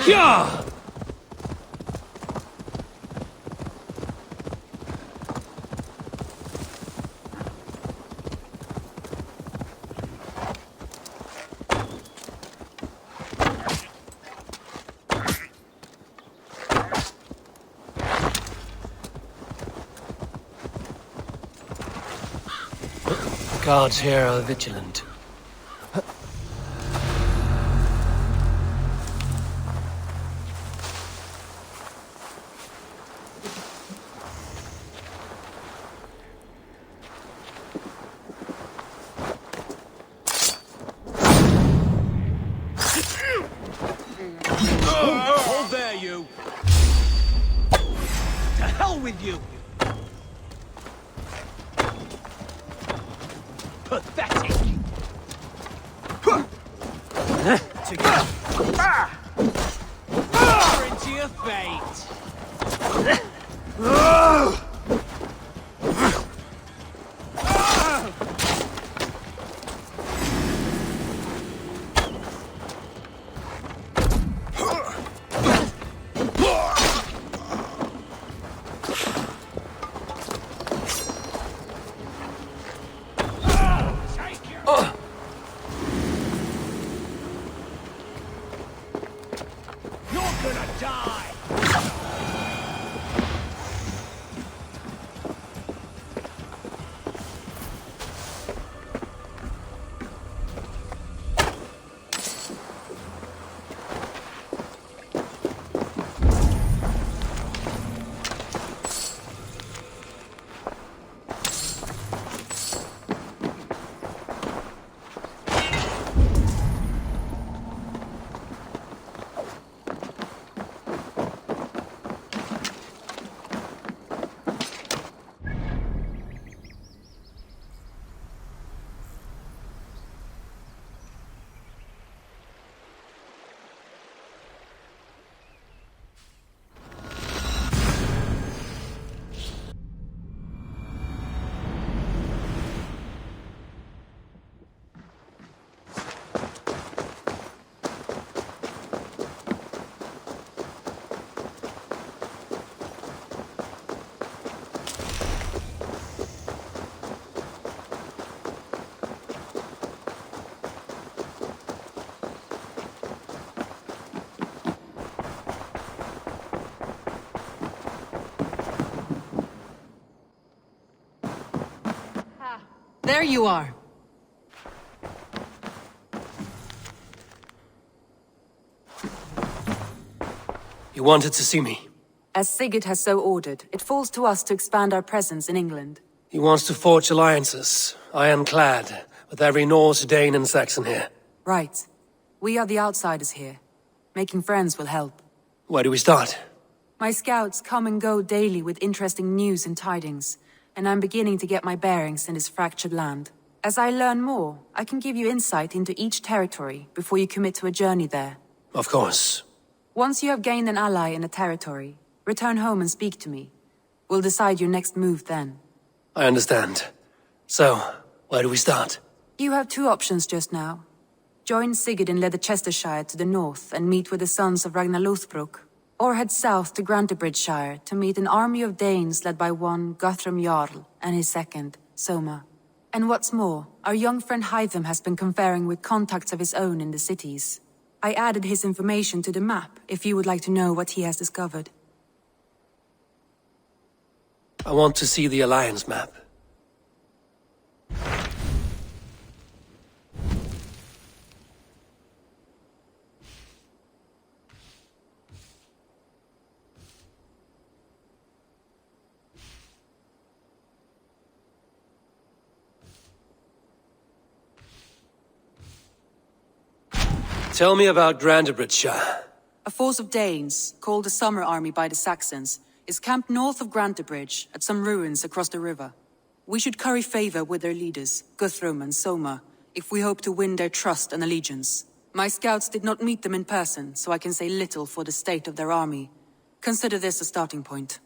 Yeah! Guards here are vigilant. Hold there, you! To hell with you! Pathetic! Together! Far into your fate! There you are. You wanted to see me? As Sigurd has so ordered, it falls to us to expand our presence in England. He wants to forge alliances, ironclad, with every Norse, Dane and Saxon here. Right. We are the outsiders here. Making friends will help. Where do we start? My scouts come and go daily with interesting news and tidings, and I'm beginning to get my bearings in this fractured land. As I learn more, I can give you insight into each territory before you commit to a journey there. Of course. Once you have gained an ally in a territory, return home and speak to me. We'll decide your next move then. I understand. So, where do we start? You have two options just now. Join Sigurd in Leicestershire to the north and meet with the sons of Ragnar Lothbrok, or head south to Grantebridgeshire to meet an army of Danes led by one Guthrum Jarl and his second, Soma. And what's more, our young friend Hytham has been conferring with contacts of his own in the cities. I added his information to the map if you would like to know what he has discovered. I want to see the Alliance map. Tell me about Grantebridgeshire. A force of Danes, called the Summer Army by the Saxons, is camped north of Grantebridge at some ruins across the river. We should curry favor with their leaders, Guthrum and Soma, if we hope to win their trust and allegiance. My scouts did not meet them in person, so I can say little for the state of their army. Consider this a starting point.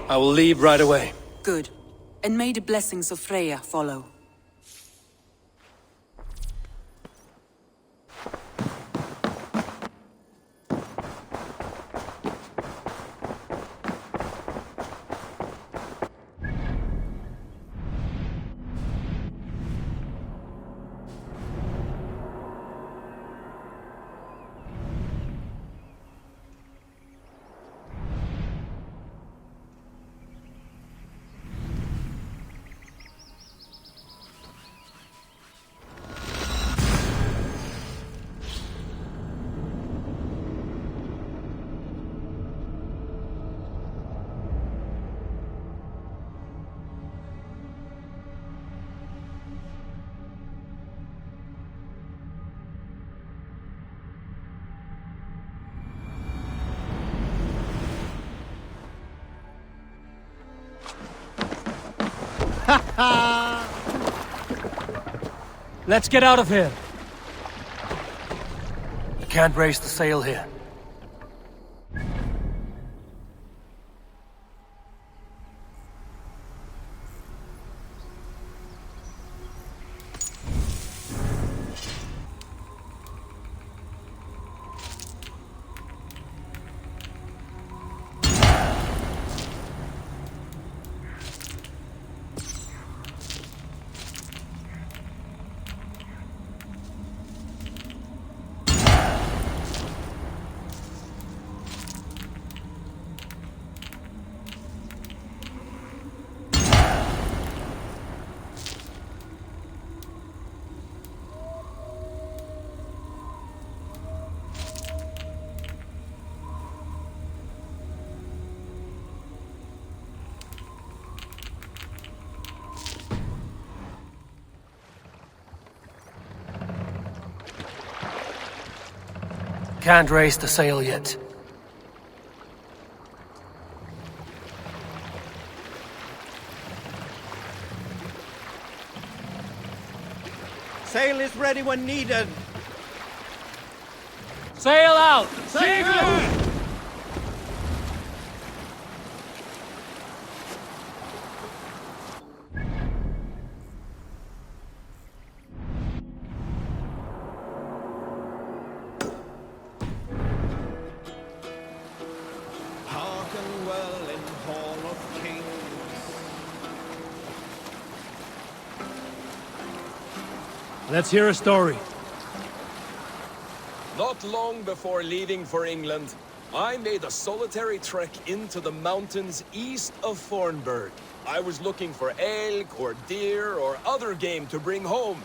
I will leave right away. Good. And may the blessings of Freya follow. Let's get out of here. I can't raise the sail here. Can't raise the sail yet. Sail is ready when needed. Sail out! Sail! Hearken well in Hall of Kings. Let's hear a story. Not long before leaving for England, I made a solitary trek into the mountains east of Thornburg. I was looking for elk or deer or other game to bring home,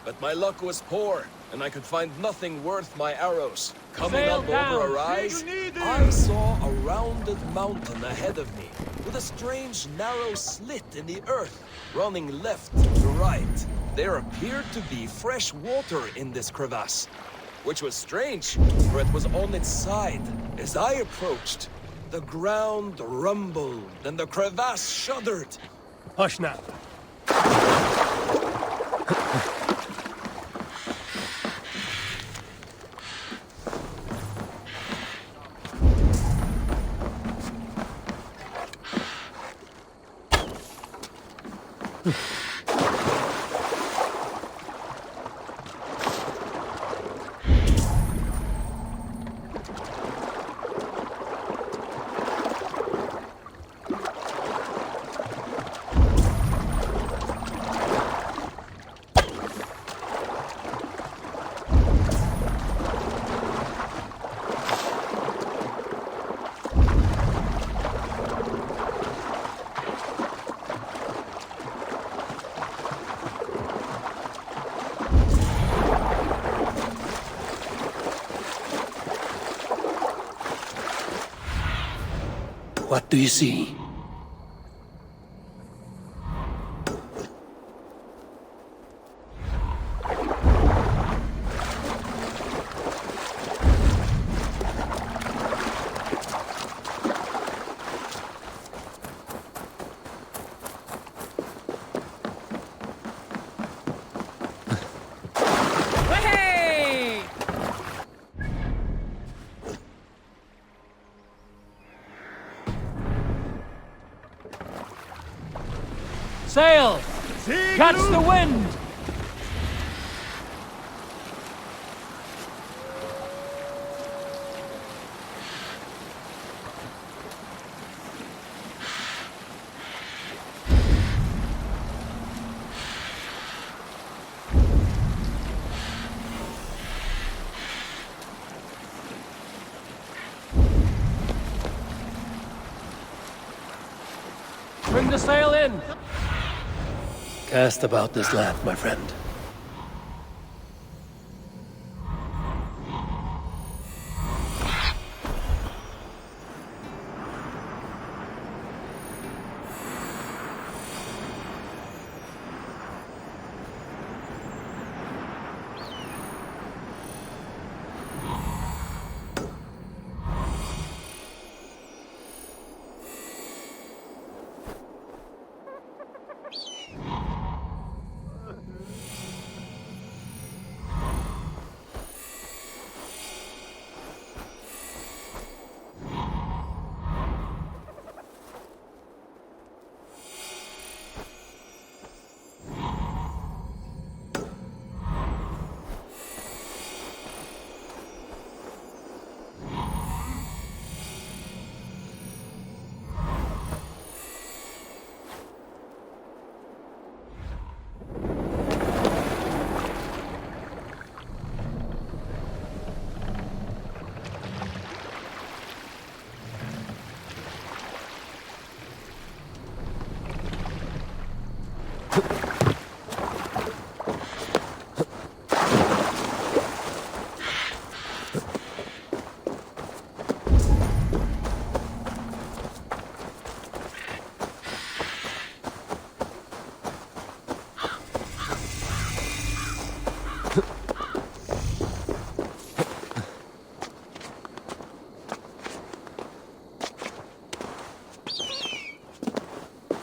but my luck was poor, and I could find nothing worth my arrows. Coming Sail up down. over a rise, I saw a rounded mountain ahead of me, with a strange narrow slit in the earth, running left to right. There appeared to be fresh water in this crevasse, which was strange, for it was on its side. As I approached, the ground rumbled and the crevasse shuddered. Hush now. What do you see? Sail! Catch the wind! Bring the sail in! Cast about this land, my friend.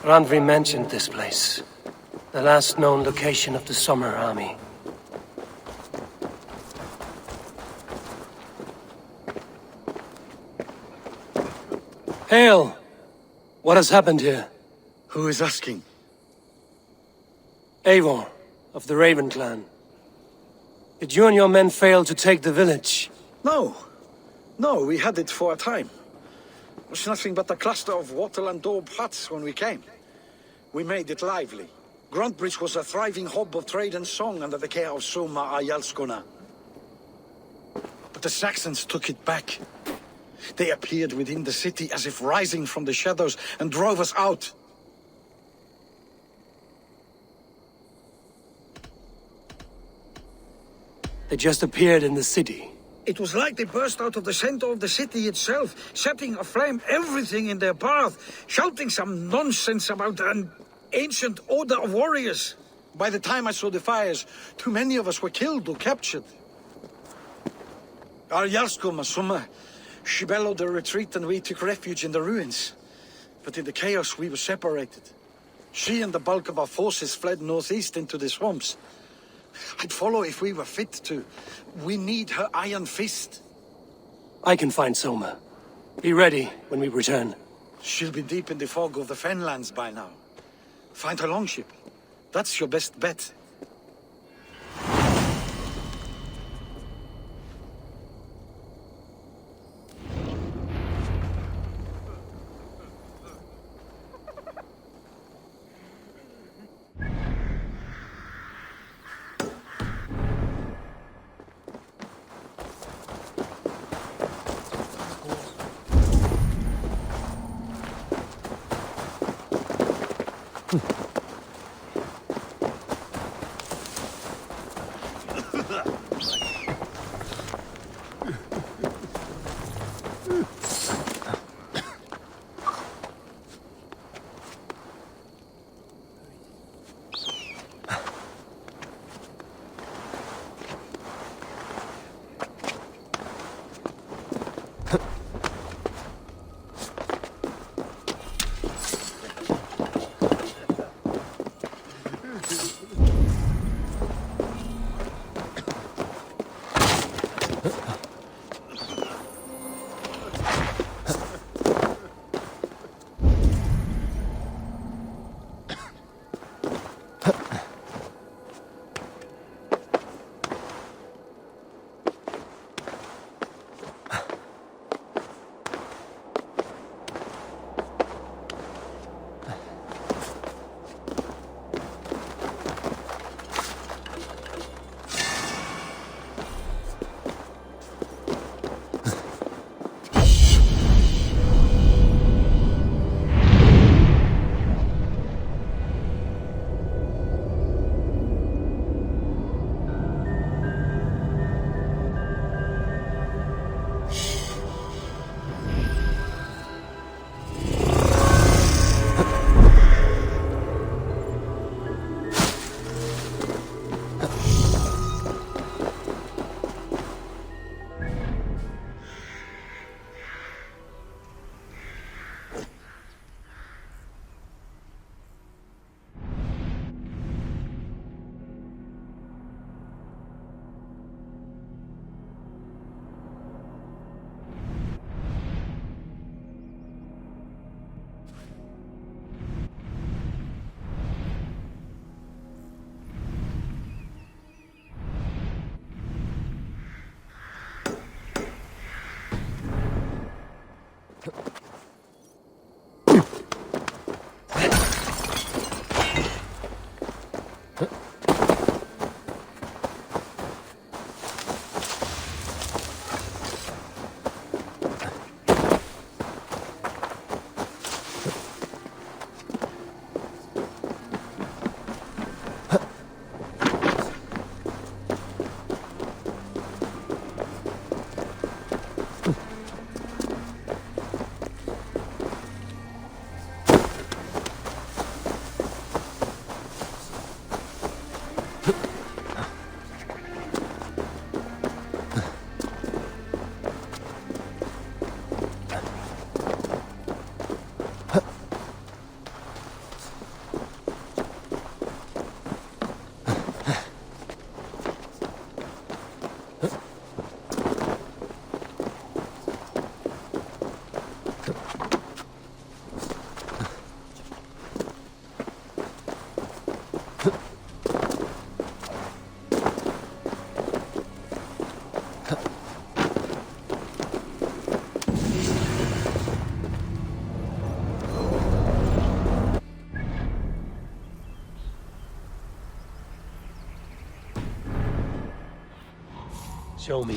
Randvi mentioned this place. The last known location of the Summer Army. Hail! What has happened here? Who is asking? Eivor, of the Raven clan. Did you and your men fail to take the village? No. No, we had it for a time. It was nothing but a cluster of wattle and daub huts when we came. We made it lively. Gruntbridge was a thriving hub of trade and song under the care of Soma Ayalskona. But the Saxons took it back. They appeared within the city as if rising from the shadows and drove us out. They just appeared in the city. It was like they burst out of the center of the city itself, setting aflame everything in their path, shouting some nonsense about an ancient order of warriors. By the time I saw the fires, too many of us were killed or captured. Our Yarskoma Soma, she bellowed a retreat and we took refuge in the ruins. But in the chaos we were separated. She and the bulk of our forces fled northeast into the swamps. I'd follow if we were fit to. We need her iron fist. I can find Soma. Be ready when we return. She'll be deep in the fog of the Fenlands by now. Find her longship. That's your best bet. Show me.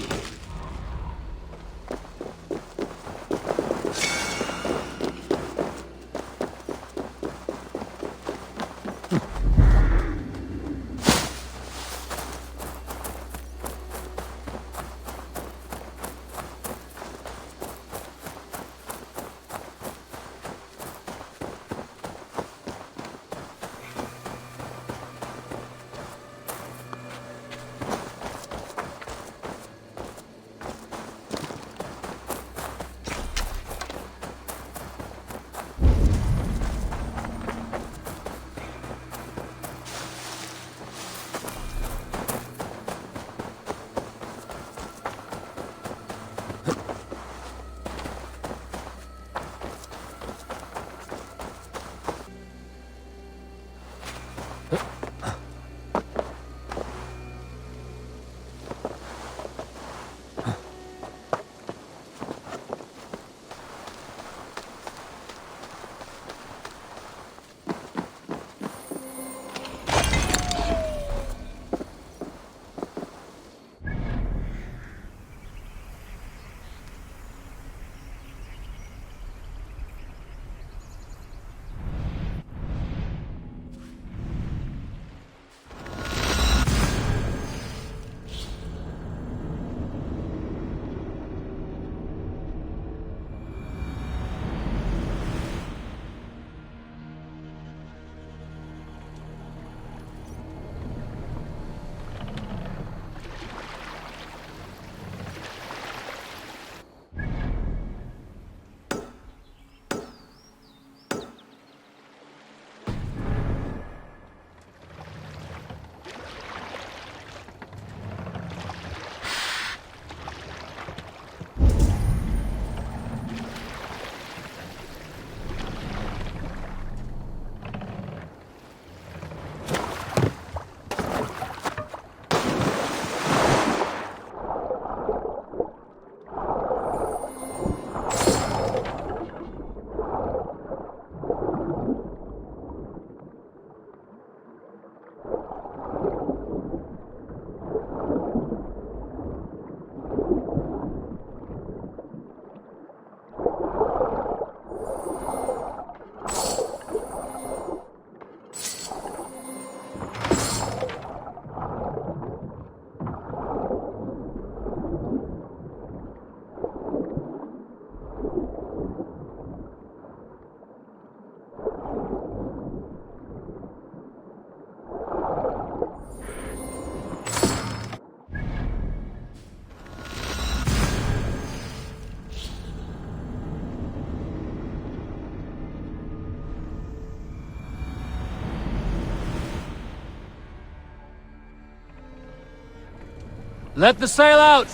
Let the sail out!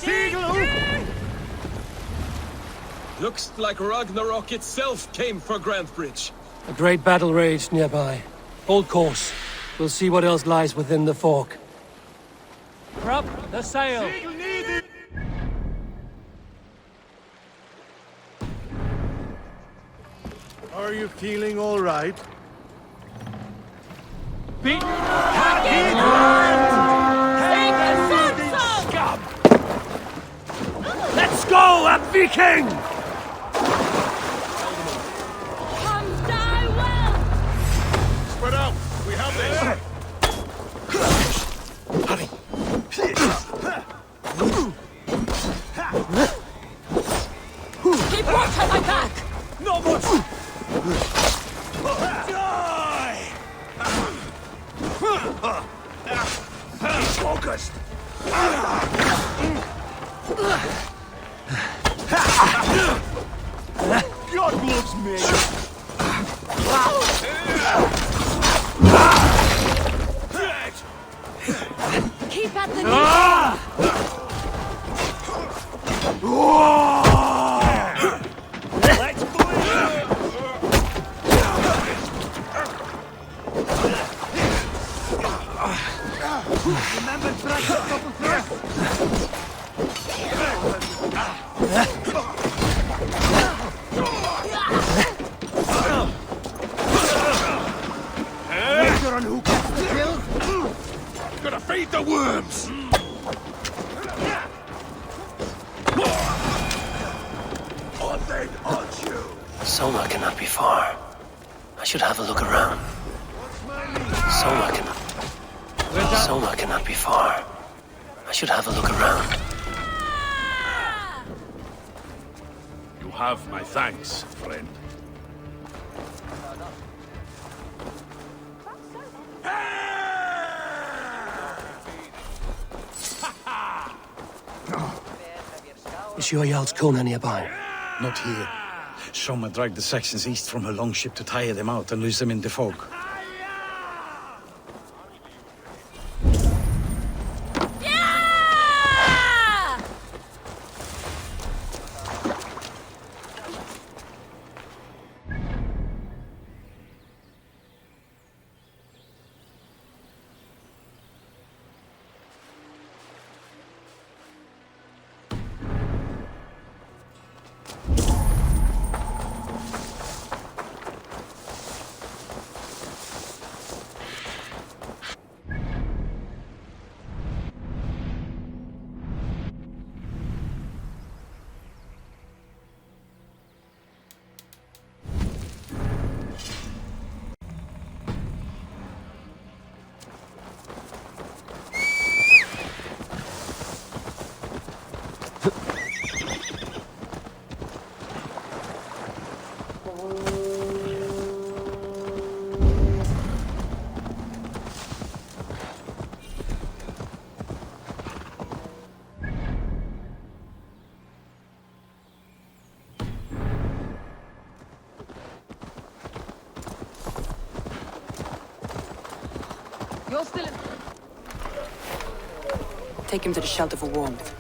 Looks like Ragnarok itself came for Grantbridge. A great battle raged nearby. Hold course. We'll see what else lies within the fork. Prop the sail! Are you feeling all right? Beat! Let's go, a Viking! Spread out! We have this! Hurry! Keep watch at my back! No more! Focused! God loves me! Keep at the Let's bleed! Remember to try a couple first? Wager on who gets the kill? Gonna feed the worms! Or they haunt you! Soma cannot be far. I should have a look around. Soma cannot be far. I should have a look around. You have my thanks, friend. Is your Jarl's Kona nearby? Not here. Soma dragged the Saxons east from her longship to tire them out and lose them in the fog. You're still in... Take him to the shelter for warmth.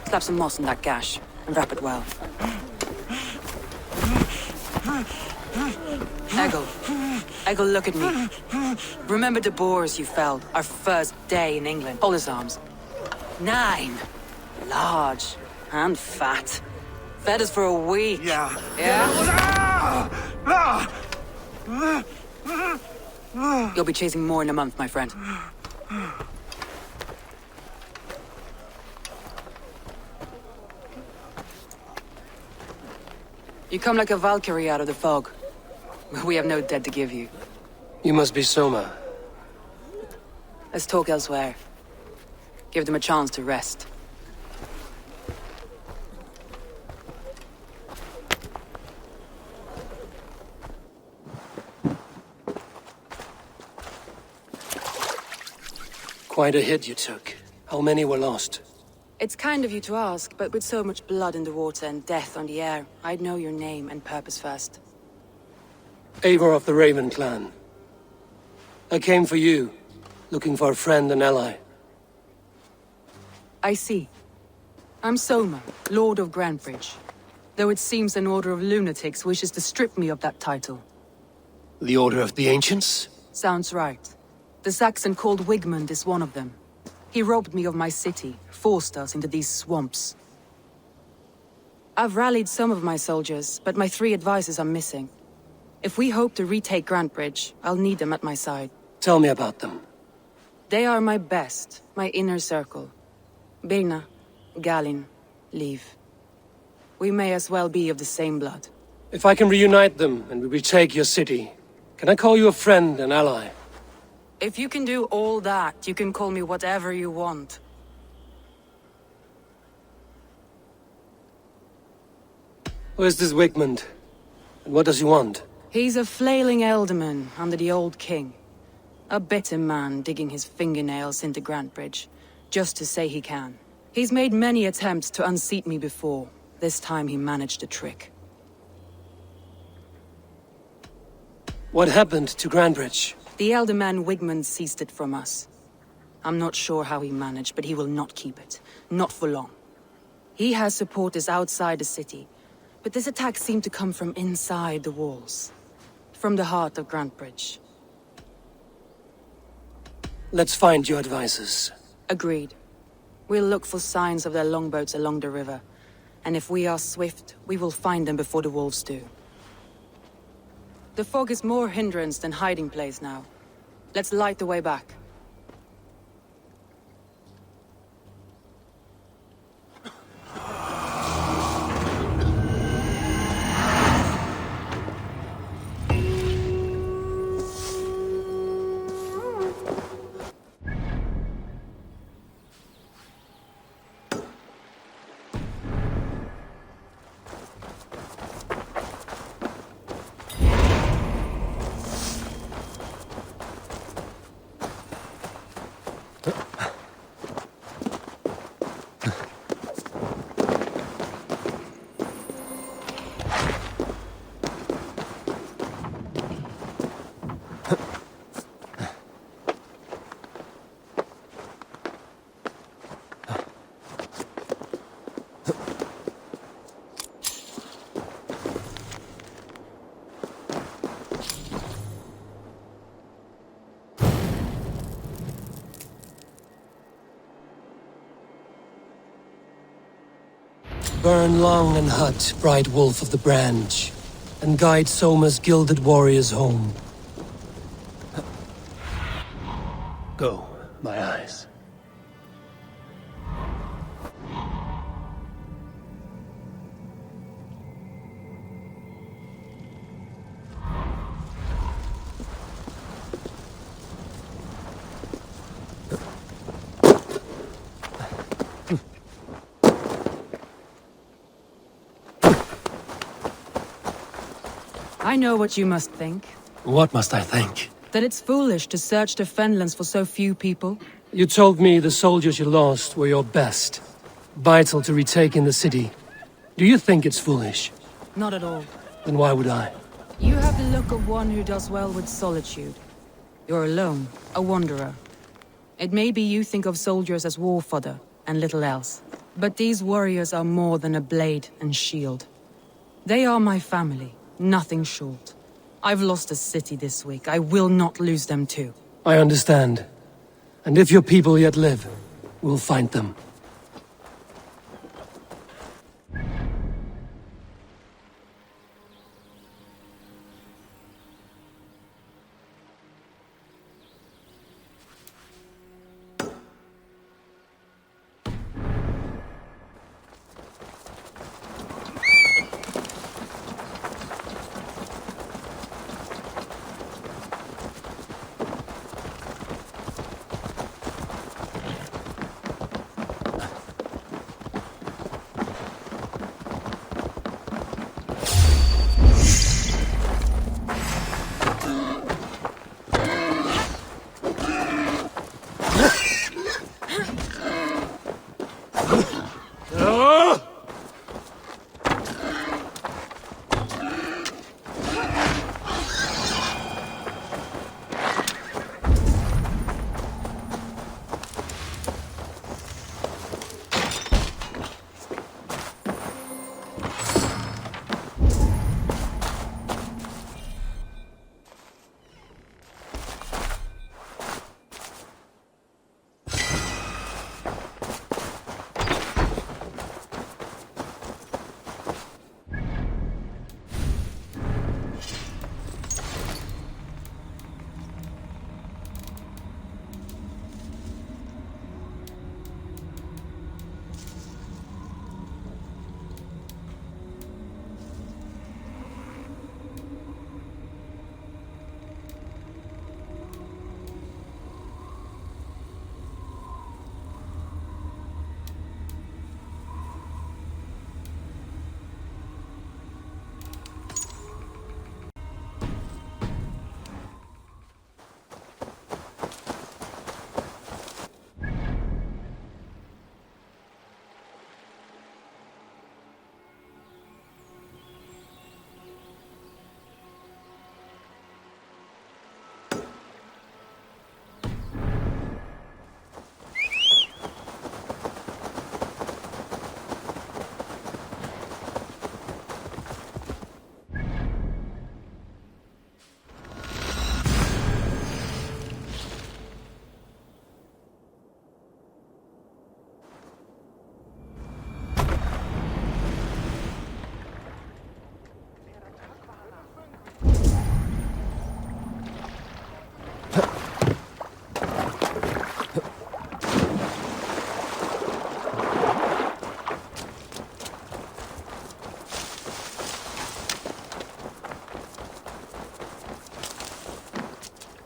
Slap some moss in that gash, and wrap it well. Eggle, look at me. Remember the boars you felled, our first day in England? Hold his arms. 9. Large and fat. Fed us for a week. Yeah. You'll be chasing more in a month, my friend. You come like a Valkyrie out of the fog. We have no dead to give you. You must be Soma. Let's talk elsewhere. Give them a chance to rest. Quite a hit you took. How many were lost? It's kind of you to ask, but with so much blood in the water and death on the air, I'd know your name and purpose first. Eivor of the Raven clan. I came for you, looking for a friend and ally. I see. I'm Soma, Lord of Grantebridge. Though it seems an order of lunatics wishes to strip me of that title. The Order of the Ancients? Sounds right. The Saxon called Wigmund is one of them. He robbed me of my city, forced us into these swamps. I've rallied some of my soldiers, but my 3 advisors are missing. If we hope to retake Grantebridge, I'll need them at my side. Tell me about them. They are my best, my inner circle. Birna, Galin, Liv. We may as well be of the same blood. If I can reunite them and we retake your city, can I call you a friend and ally? If you can do all that, you can call me whatever you want. Who is this Wigmund? And what does he want? He's a flailing elderman under the old king. A bitter man digging his fingernails into Grantebridge, just to say he can. He's made many attempts to unseat me before. This time he managed a trick. What happened to Grantebridge? The elder man Wigmund seized it from us. I'm not sure how he managed, but he will not keep it. Not for long. He has supporters outside the city, but this attack seemed to come from inside the walls. From the heart of Grantebridge. Let's find your advisors. Agreed. We'll look for signs of their longboats along the river. And if we are swift, we will find them before the wolves do. The fog is more hindrance than hiding place now. Let's light the way back. Burn long and hut, bright wolf of the branch, and guide Soma's gilded warriors home. Go, my eyes. I know what you must think. What must I think? That it's foolish to search the Fenlands for so few people. You told me the soldiers you lost were your best. Vital to retaking the city. Do you think it's foolish? Not at all. Then why would I? You have the look of one who does well with solitude. You're alone, a wanderer. It may be you think of soldiers as war fodder, and little else. But these warriors are more than a blade and shield. They are my family, nothing short. I've lost a city this week. I will not lose them too. I understand. And if your people yet live, we'll find them.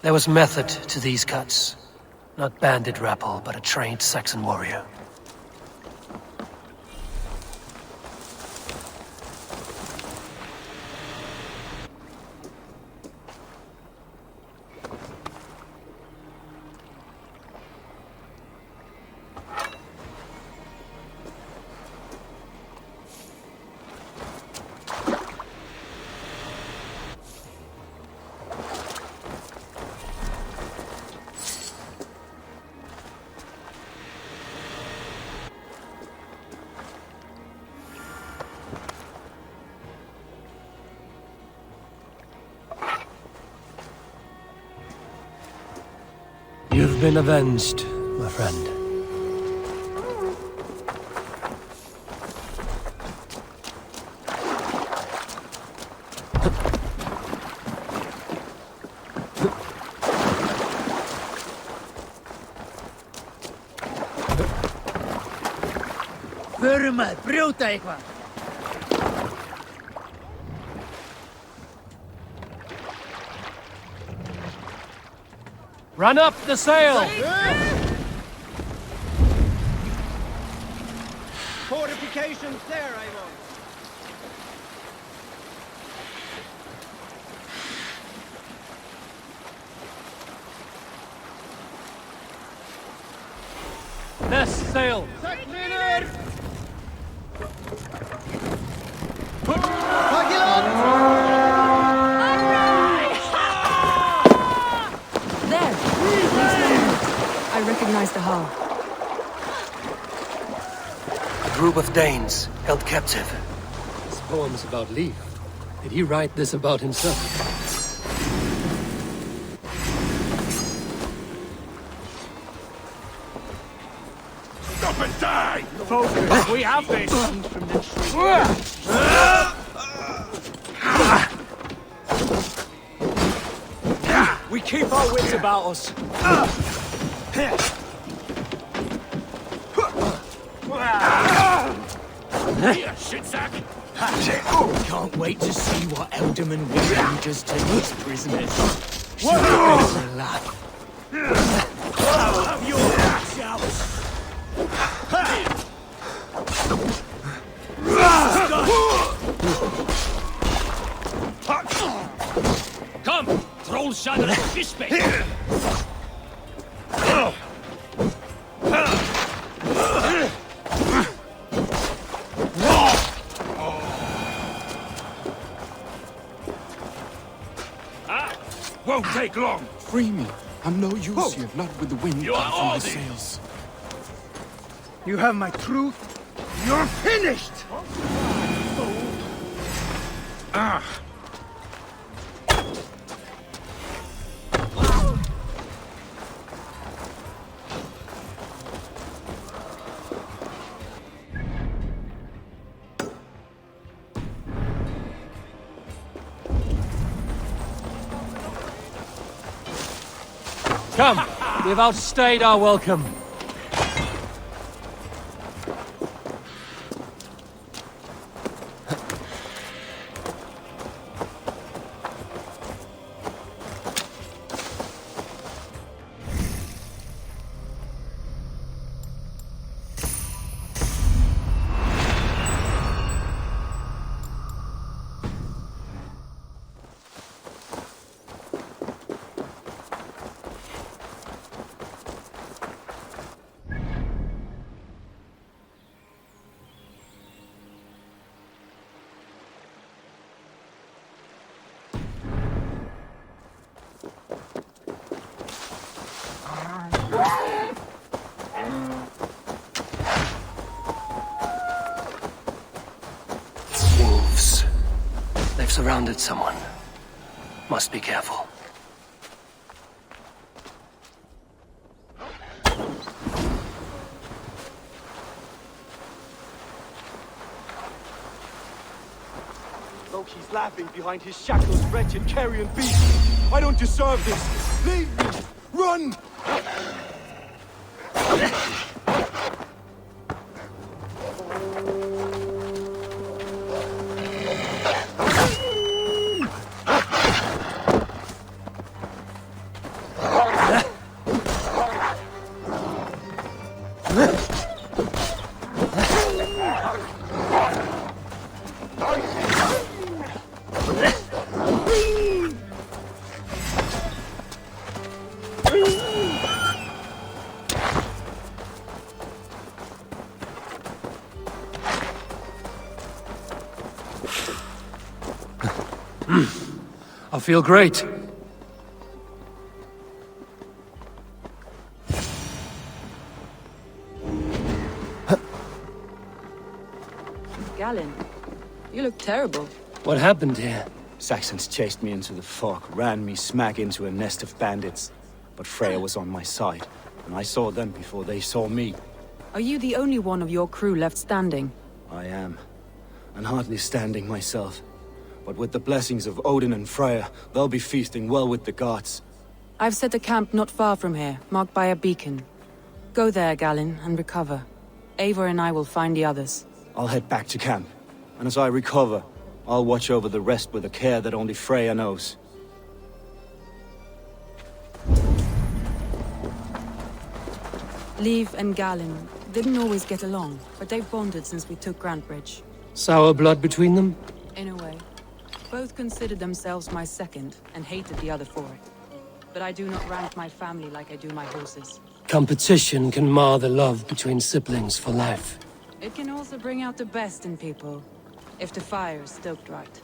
There was method to these cuts. Not bandit rabble, but a trained Saxon warrior. You've been avenged, my friend. Förum að brjóta eitthvað! Run up the sail! Fortifications there, Eivor. This sail! I recognize the hull. A group of Danes held captive. This poem's about Leif. Did he write this about himself? Stop and die! Focus! We have this! From the We keep our wits about us. Here, shitsack! Can't wait to see what Elderman William does to these prisoners. What? I'll have your ass out. Come! Troll shadow fish bait! Won't take long! Free me. I'm no use here, not with the wind You are out from all the these. sails. You have my truth. You're finished! Come! We've outstayed our welcome. Wolves. They've surrounded someone. Must be careful. Loki's laughing behind his shackles, wretched carrion beast. I don't deserve this. Leave me! Run! I feel great. Galen, you look terrible. What happened here? Saxons chased me into the fog, ran me smack into a nest of bandits. But Freya was on my side, and I saw them before they saw me. Are you the only one of your crew left standing? I am, and hardly standing myself. But with the blessings of Odin and Freya, they'll be feasting well with the gods. I've set a camp not far from here, marked by a beacon. Go there, Galen, and recover. Eivor and I will find the others. I'll head back to camp, and as I recover, I'll watch over the rest with a care that only Freya knows. Leif and Galen didn't always get along, but they've bonded since we took Grantbridge. Sour blood between them? In a way. Both considered themselves my second, and hated the other for it. But I do not rank my family like I do my horses. Competition can mar the love between siblings for life. It can also bring out the best in people, if the fire is stoked right.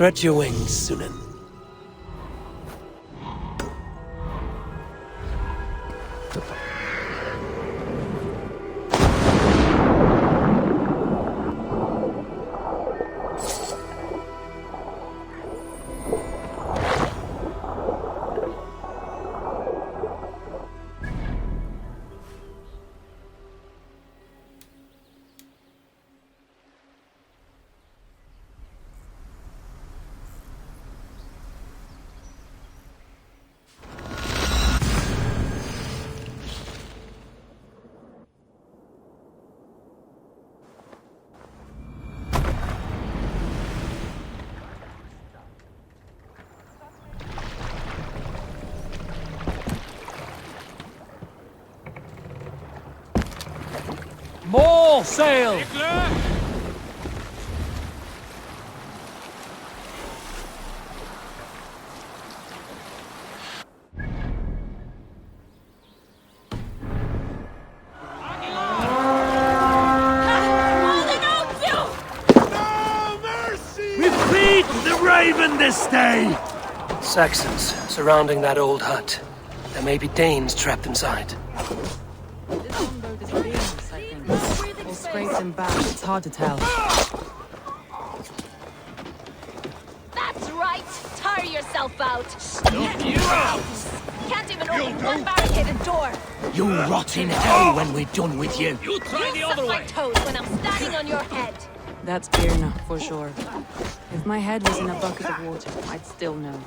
Stretch your wings, Sunan. All sail! Raven this day! Saxons surrounding that old hut. There may be Danes trapped inside. This longboat is Venus, I think. All scraped and bashed, it's hard to tell. That's right! Tire yourself out! Stop you out! Can't even open one barricaded door! You'll rot in hell when we're done with you! You try the Suck other my way! toes when I'm standing on your head! That's Birna, for sure. If my head was in a bucket of water, I'd still know.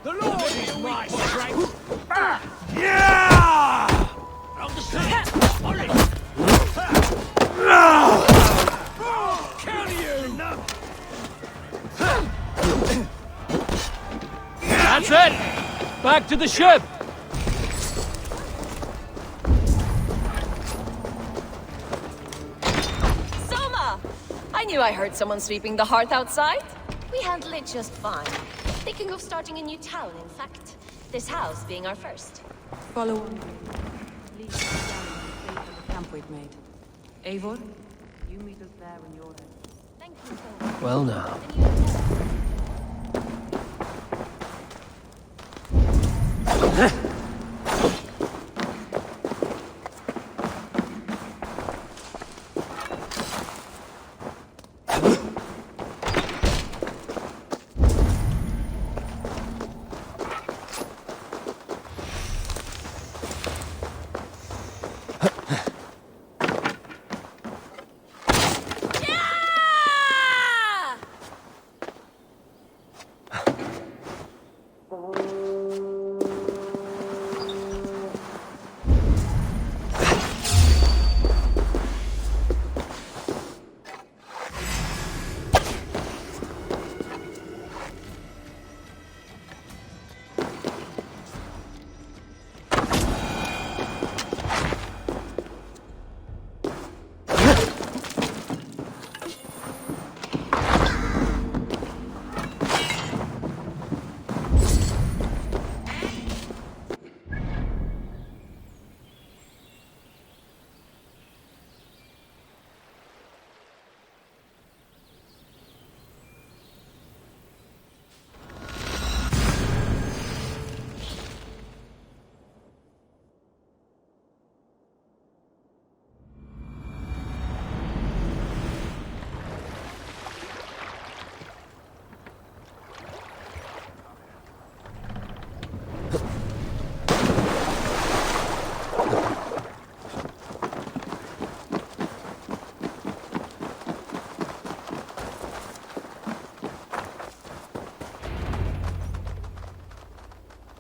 The Lord is my strength! Yeah! Round the side! Hurry! Kill you! That's it! Back to the ship! Soma! I knew I heard someone sweeping the hearth outside. We handle it just fine. Thinking of starting a new town, in fact. This house being our first. Follow on. Lead us down to the place of the camp we've made. Eivor, you meet us there when you're ready. Thank you, Soma. Well now.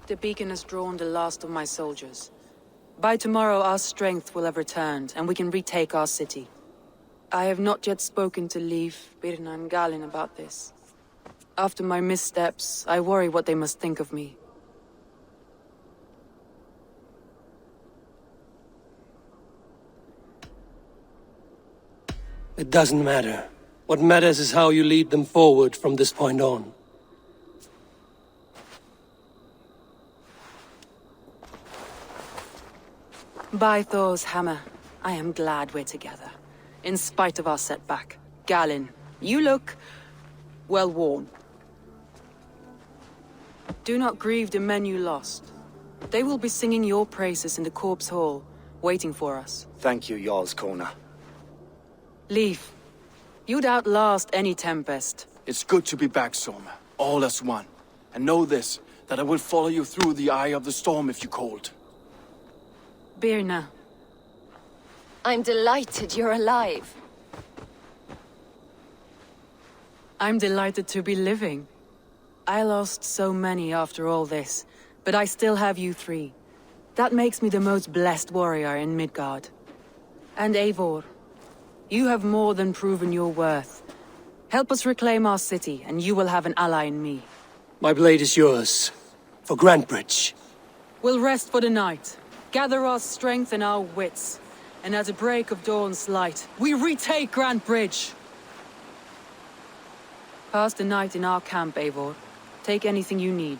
The beacon has drawn the last of my soldiers. By tomorrow our strength will have returned, and we can retake our city. I have not yet spoken to Leif, Birna and Galin about this. After my missteps, I worry what they must think of me. It doesn't matter. What matters is how you lead them forward from this point on. By Thor's hammer, I am glad we're together. In spite of our setback. Galin, you look well worn. Do not grieve the men you lost. They will be singing your praises in the corpse hall, waiting for us. Thank you, Jarl's Kona. Leif, you'd outlast any tempest. It's good to be back, Soma. All as one. And know this, that I will follow you through the eye of the storm if you called. Birna. I'm delighted you're alive. I'm delighted to be living. I lost so many after all this, but I still have you three. That makes me the most blessed warrior in Midgard. And Eivor, you have more than proven your worth. Help us reclaim our city, and you will have an ally in me. My blade is yours. For Grantbridge. We'll rest for the night. Gather our strength and our wits. And at the break of dawn's light, we retake Grand Bridge! Pass the night in our camp, Eivor. Take anything you need.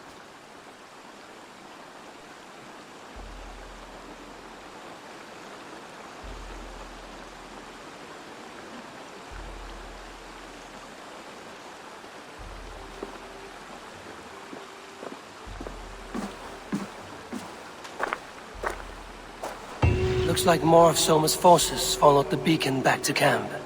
Looks like more of Soma's forces followed the beacon back to camp.